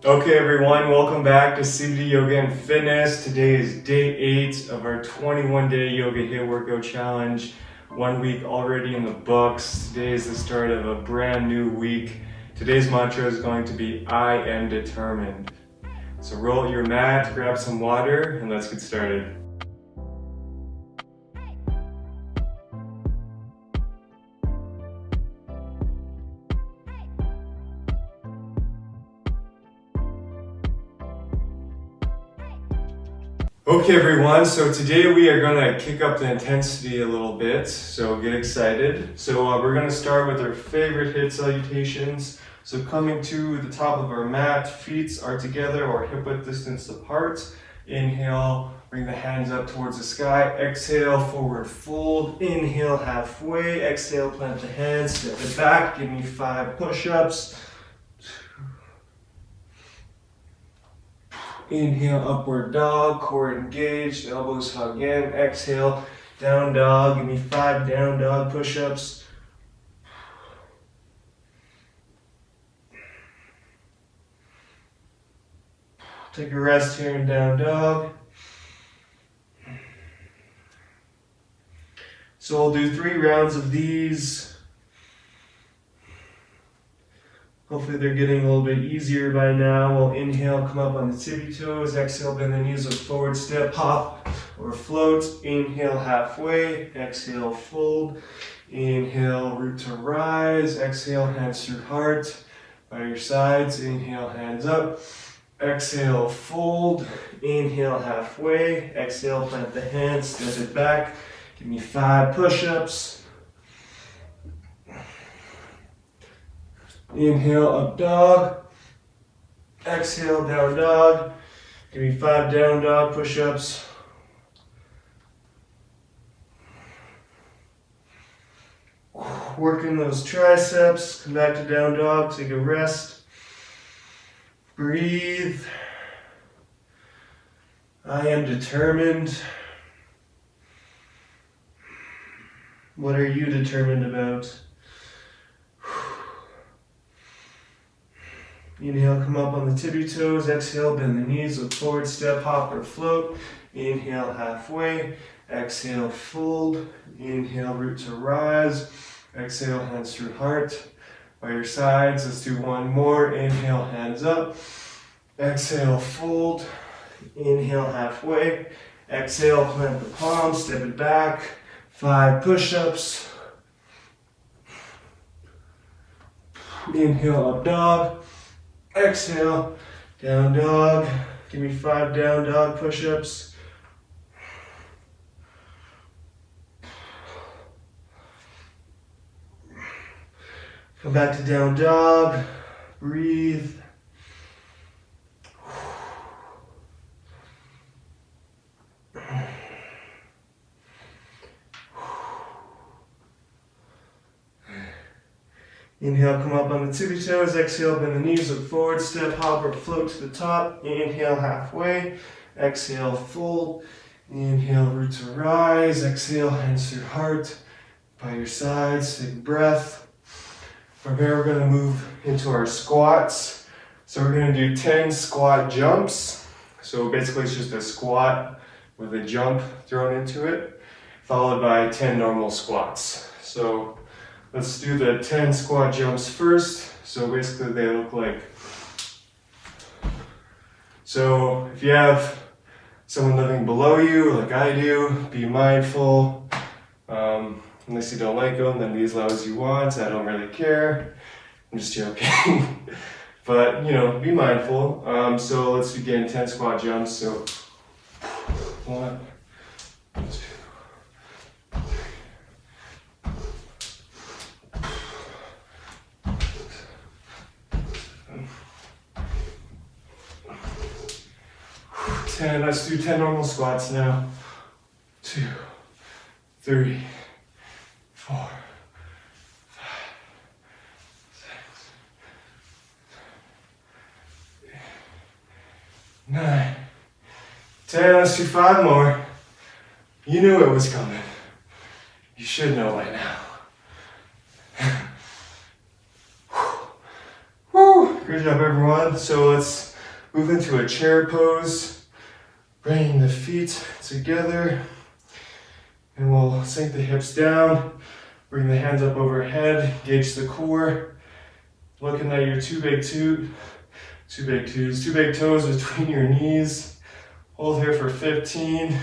Okay everyone, welcome back to CBD Yoga and Fitness. Today is day 8 of our 21-day Yoga HIIT workout challenge. 1 week already in the books. Today is the start of a brand new week. Today's mantra is going to be, I am determined. So roll out your mat, grab some water, and let's get started. Okay everyone, so today we are going to kick up the intensity a little bit, so get excited. So we're going to start with our favorite HIIT salutations. So coming to the top of our mat, feet are together or hip width distance apart. Inhale, bring the hands up towards the sky. Exhale, forward fold. Inhale, halfway. Exhale, plant the hands, step it back. Give me 5 push-ups. Inhale, upward dog, core engaged, elbows hug in. Exhale, down dog. Give me 5 down dog push-ups. Take a rest here in down dog. So we'll do 3 rounds of these. Hopefully they're getting a little bit easier by now. We'll inhale, come up on the tippy toes. Exhale, bend the knees, look forward, step, hop, or float. Inhale, halfway. Exhale, fold. Inhale, root to rise. Exhale, hands through heart. By your sides, inhale, hands up. Exhale, fold. Inhale, halfway. Exhale, plant the hands, step it back. Give me 5 push-ups. Inhale, up dog. Exhale, down dog. Give me 5 down dog push-ups. Working those triceps. Come back to down dog, take a rest. Breathe. I am determined. What are you determined about? Inhale, come up on the tippy toes. Exhale, bend the knees, look forward, step, hop, or float. Inhale, halfway. Exhale, fold. Inhale, root to rise. Exhale, hands through heart. By your sides, let's do 1 more. Inhale, hands up. Exhale, fold. Inhale, halfway. Exhale, plant the palms, step it back. 5 push-ups. Inhale, up dog. Exhale, down dog. Give me 5 down dog push-ups. Come back to down dog. Breathe. Inhale, come up on the tippy toes. Exhale, bend the knees, look forward, step, hop, or float to the top. Inhale, halfway. Exhale, fold. Inhale, root to rise. Exhale, hands through heart. By your sides, take a breath. From here, we're going to move into our squats. So we're going to do 10 squat jumps. So basically, it's just a squat with a jump thrown into it, followed by 10 normal squats. So let's do the 10 squat jumps first. So basically they look like, so if you have someone living below you, like I do, be mindful. Unless you don't like them, then be as loud as you want. I don't really care. I'm just joking. But, be mindful. So let's begin 10 squat jumps. So 1, 2, 10. Let's do 10 normal squats now. 2, 3, 4, 5, 6, 8, 9, 10. Let's do 5 more. You knew it was coming. You should know by now. Woo. Good Good job, everyone. So let's move into a chair pose. Bring the feet together. And we'll sink the hips down. Bring the hands up overhead. Gauge the core. Looking at your two big toes between your knees. Hold here for 15.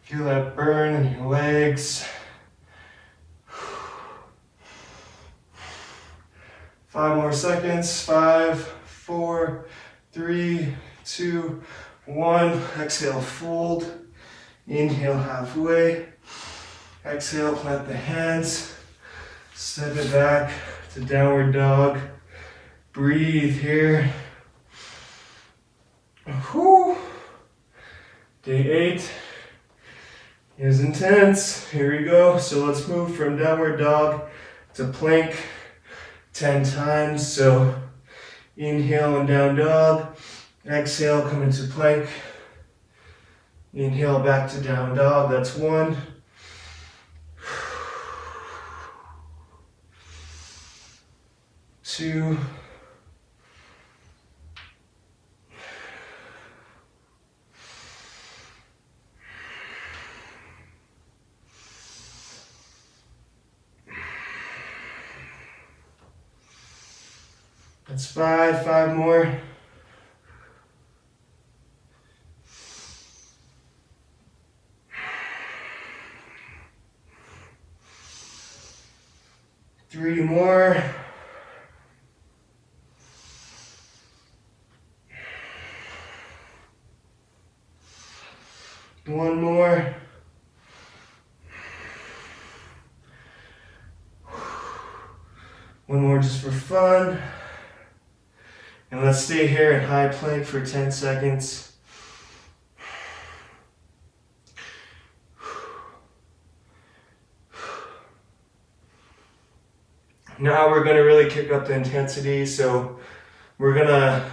Feel that burn in your legs. 5 more seconds. 5, 4, 3, 2, 1. Exhale, fold. Inhale halfway. Exhale, plant the hands. Step it back to downward dog. Breathe here. Whew. Day 8 is intense. Here we go. So let's move from downward dog to plank 10 times. So inhale and down dog. Exhale, come into plank. Inhale back to down dog. That's 1. 2. 5. 5 more. 3 more. 1 more. One more just for fun. And let's stay here in high plank for 10 seconds. Now we're going to really kick up the intensity. So we're going to,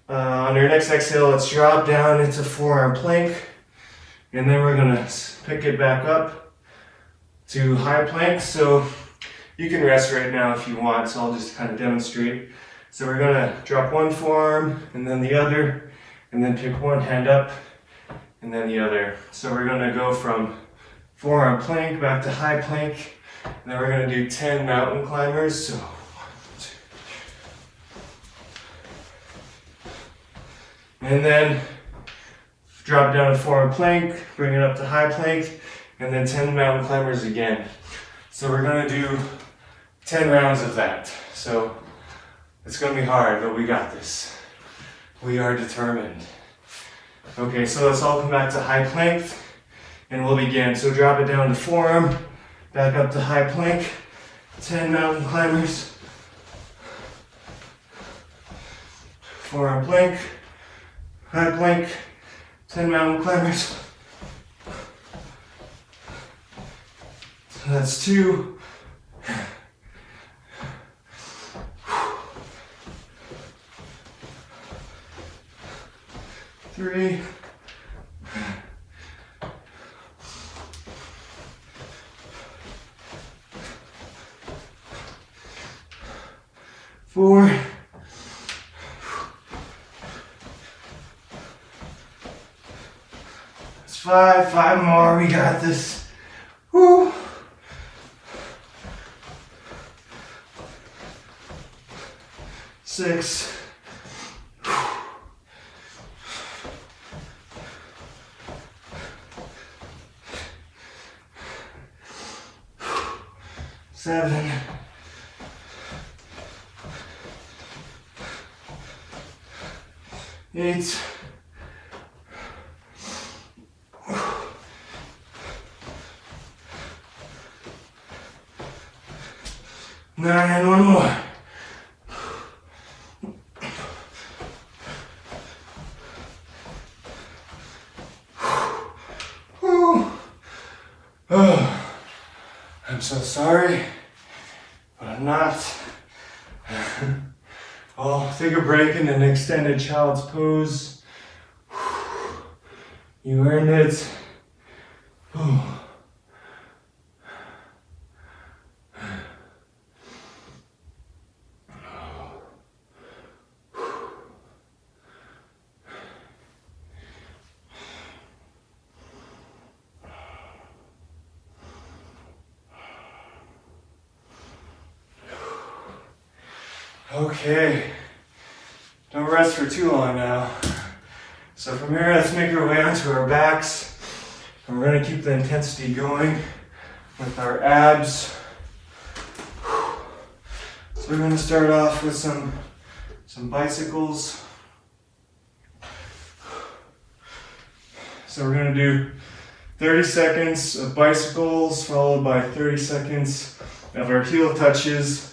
on our next exhale, let's drop down into forearm plank. And then we're going to pick it back up to high plank. So you can rest right now if you want. So I'll just kind of demonstrate. So we're going to drop one forearm and then the other, and then pick one hand up and then the other. So we're going to go from forearm plank back to high plank. And then we're going to do 10 mountain climbers. So 1, 2. And then drop down to forearm plank, bring it up to high plank, and then 10 mountain climbers again. So we're going to do 10 rounds of that. So it's going to be hard, but we got this. We are determined. Okay, so let's all come back to high plank and we'll begin. So drop it down to forearm, back up to high plank, 10 mountain climbers. Forearm plank, high plank, 10 mountain climbers. So that's 2. 3. 4. 5. 5 more. We got this. Woo. 6. 7. 8. 9. One more. 10. Oh, I'm so sorry, but I'm not. I'll take a break in an extended child's pose. You earned it. Okay, don't rest for too long now. So from here, let's make our way onto our backs. And we're gonna keep the intensity going with our abs. So we're gonna start off with some bicycles. So we're gonna do 30 seconds of bicycles, followed by 30 seconds of our heel touches,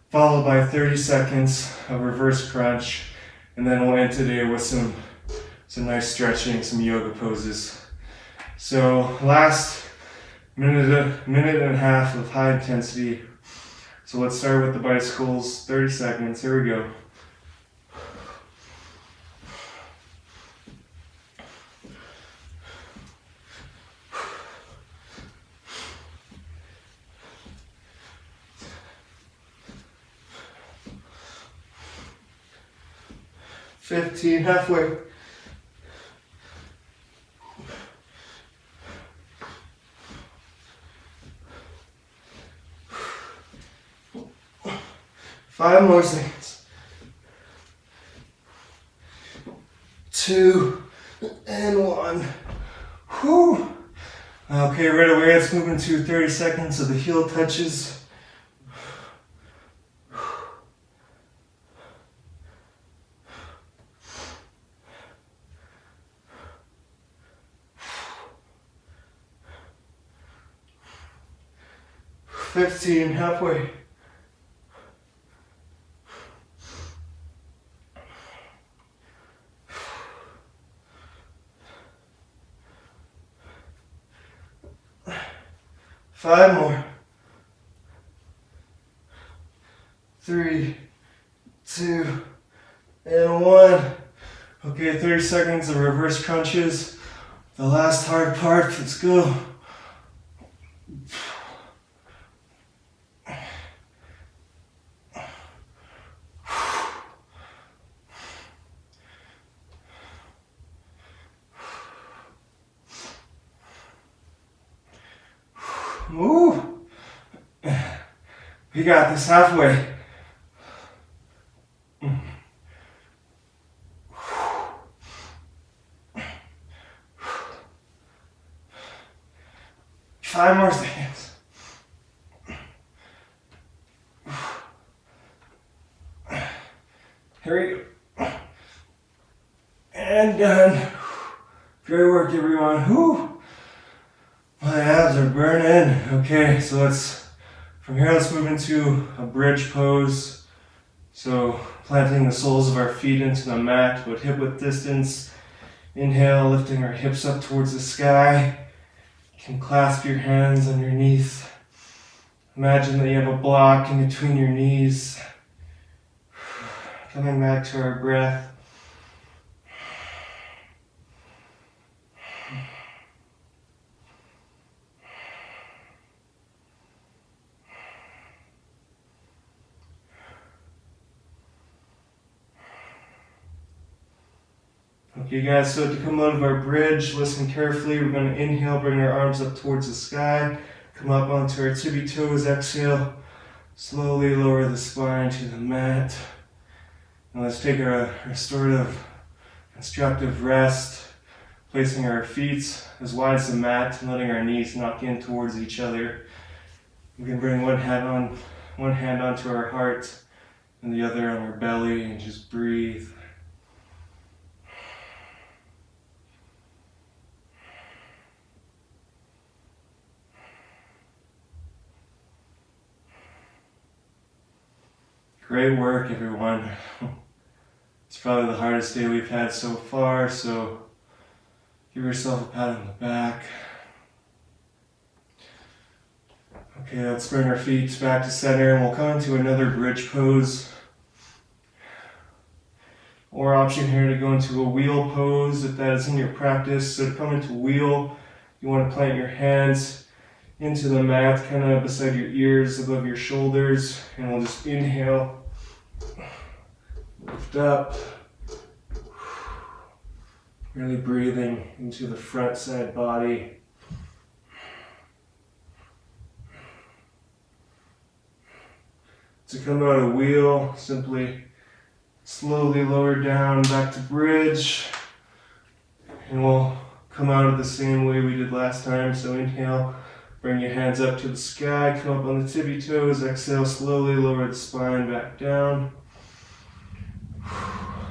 followed by 30 seconds of reverse crunch, and then we'll end today with some nice stretching, some yoga poses. So last minute and a half of high intensity. So let's start with the bicycles, 30 seconds, here we go. $15, halfway. Five more seconds. 2 and 1. Whew. Okay, right away, let's move into 30 seconds of the heel touches. 15, halfway. 5 more. 3, 2, and 1. Okay, 30 seconds of reverse crunches. The last hard part, let's go. Ooh. We got this, halfway. Five more seconds. Here we go. And done. Great work, everyone. Whew. My abs are burning. Okay, so from here let's move into a bridge pose. So planting the soles of our feet into the mat, about hip width distance. Inhale, lifting our hips up towards the sky. You can clasp your hands underneath. Imagine that you have a block in between your knees. Coming back to our breath. Okay guys, so to come out of our bridge, listen carefully. We're going to inhale, bring our arms up towards the sky. Come up onto our tippy toes, exhale. Slowly lower the spine to the mat. And let's take a restorative, constructive rest. Placing our feet as wide as the mat and letting our knees knock in towards each other. We can bring one hand onto our heart and the other on our belly and just breathe. Great work, everyone. It's probably the hardest day we've had so far, so give yourself a pat on the back. Okay, let's bring our feet back to center and we'll come into another bridge pose. Or option here to go into a wheel pose if that is in your practice. So to come into wheel, you want to plant your hands into the mat, kind of beside your ears, above your shoulders, and we'll just inhale, lift up, really breathing into the front side body. To come out of wheel, simply slowly lower down back to bridge. And we'll come out of the same way we did last time. So inhale, bring your hands up to the sky, come up on the tippy toes. Exhale, slowly lower the spine back down.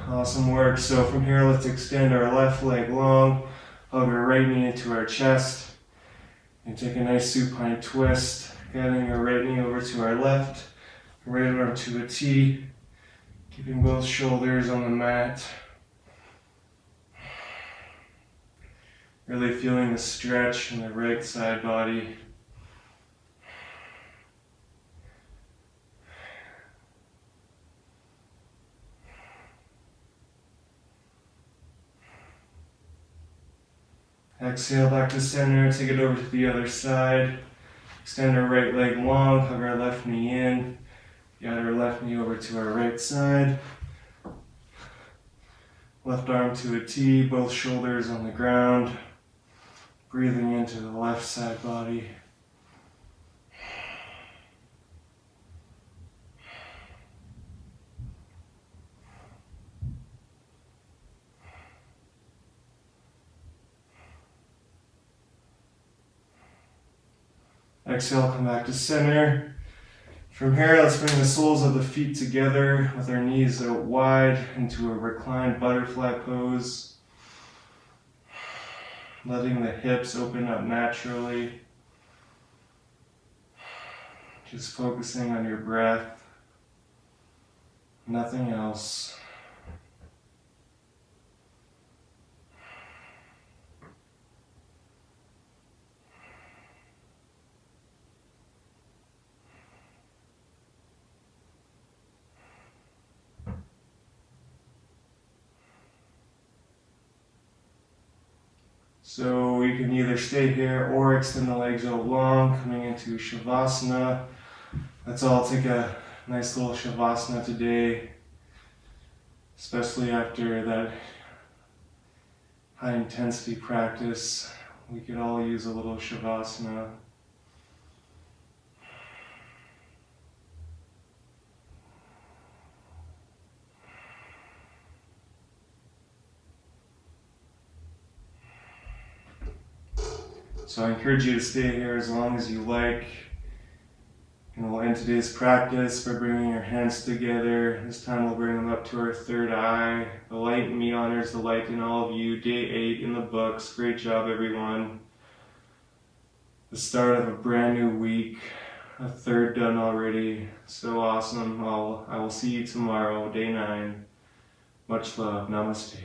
Awesome work. So from here, let's extend our left leg long, hug our right knee into our chest, and take a nice supine twist, guiding our right knee over to our left, right arm to a T, keeping both shoulders on the mat. Really feeling the stretch in the right side body. Exhale back to center, take it over to the other side. Extend our right leg long, hug our left knee in. Guide our left knee over to our right side. Left arm to a T, both shoulders on the ground. Breathing into the left side body. Exhale, come back to center. From here, let's bring the soles of the feet together with our knees out wide into a reclined butterfly pose. Letting the hips open up naturally. Just focusing on your breath. Nothing else. So you can either stay here or extend the legs out long, coming into Shavasana. Let's all take a nice little Shavasana today, especially after that high intensity practice. We could all use a little Shavasana. So I encourage you to stay here as long as you like. And we'll end today's practice by bringing our hands together. This time we'll bring them up to our third eye. The light in me honors the light in all of you. Day 8 in the books. Great job, everyone. The start of a brand new week. A third done already. So awesome. I will see you tomorrow, day 9. Much love. Namaste.